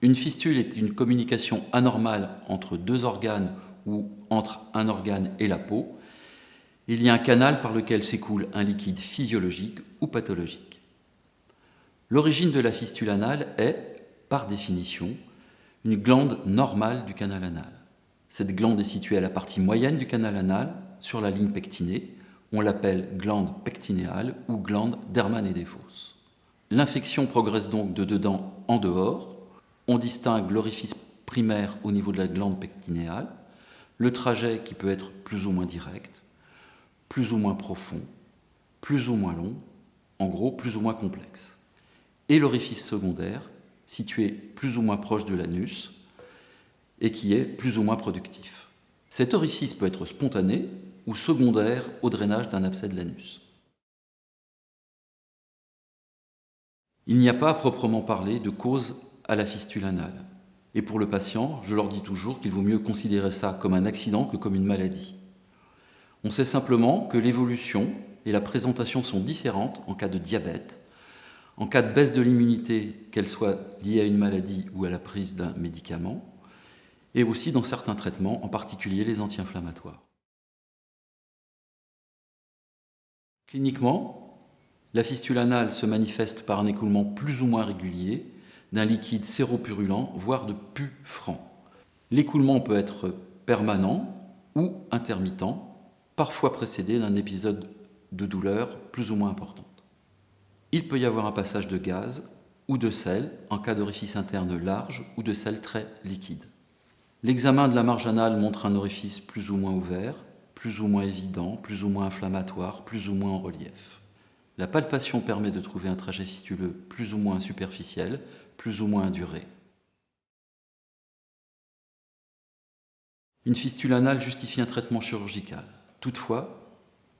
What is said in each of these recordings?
Une fistule est une communication anormale entre deux organes ou entre un organe et la peau. Il y a un canal par lequel s'écoule un liquide physiologique ou pathologique. L'origine de la fistule anale est, par définition, une glande normale du canal anal. Cette glande est située à la partie moyenne du canal anal, sur la ligne pectinée. On l'appelle glande pectinéale ou glande d'Hermann-Edefoes. L'infection progresse donc de dedans en dehors. On distingue l'orifice primaire au niveau de la glande pectinéale, le trajet qui peut être plus ou moins direct, plus ou moins profond, plus ou moins long, en gros plus ou moins complexe. Et l'orifice secondaire, situé plus ou moins proche de l'anus et qui est plus ou moins productif. Cet orifice peut être spontané ou secondaire au drainage d'un abcès de l'anus. Il n'y a pas à proprement parler de cause à la fistule anale. Et pour le patient, je leur dis toujours qu'il vaut mieux considérer ça comme un accident que comme une maladie. On sait simplement que l'évolution et la présentation sont différentes en cas de diabète, en cas de baisse de l'immunité, qu'elle soit liée à une maladie ou à la prise d'un médicament, et aussi dans certains traitements, en particulier les anti-inflammatoires. Cliniquement, la fistule anale se manifeste par un écoulement plus ou moins régulier d'un liquide séropurulent, voire de pus franc. L'écoulement peut être permanent ou intermittent, parfois précédé d'un épisode de douleur plus ou moins importante. Il peut y avoir un passage de gaz ou de sel en cas d'orifice interne large ou de sel très liquide. L'examen de la marge anale montre un orifice plus ou moins ouvert, plus ou moins évident, plus ou moins inflammatoire, plus ou moins en relief. La palpation permet de trouver un trajet fistuleux plus ou moins superficiel, plus ou moins induré. Une fistule anale justifie un traitement chirurgical. Toutefois,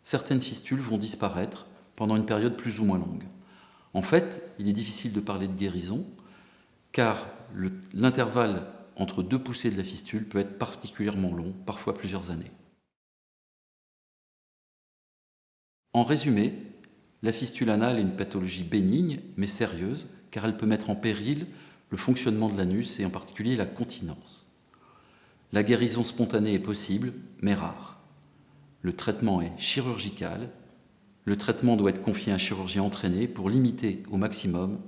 certaines fistules vont disparaître pendant une période plus ou moins longue. En fait, il est difficile de parler de guérison, car l'intervalle entre deux poussées de la fistule peut être particulièrement long, parfois plusieurs années. En résumé, la fistule anale est une pathologie bénigne, mais sérieuse, car elle peut mettre en péril le fonctionnement de l'anus et en particulier la continence. La guérison spontanée est possible, mais rare. Le traitement est chirurgical. Le traitement doit être confié à un chirurgien entraîné pour limiter au maximum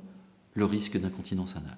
le risque d'incontinence anale.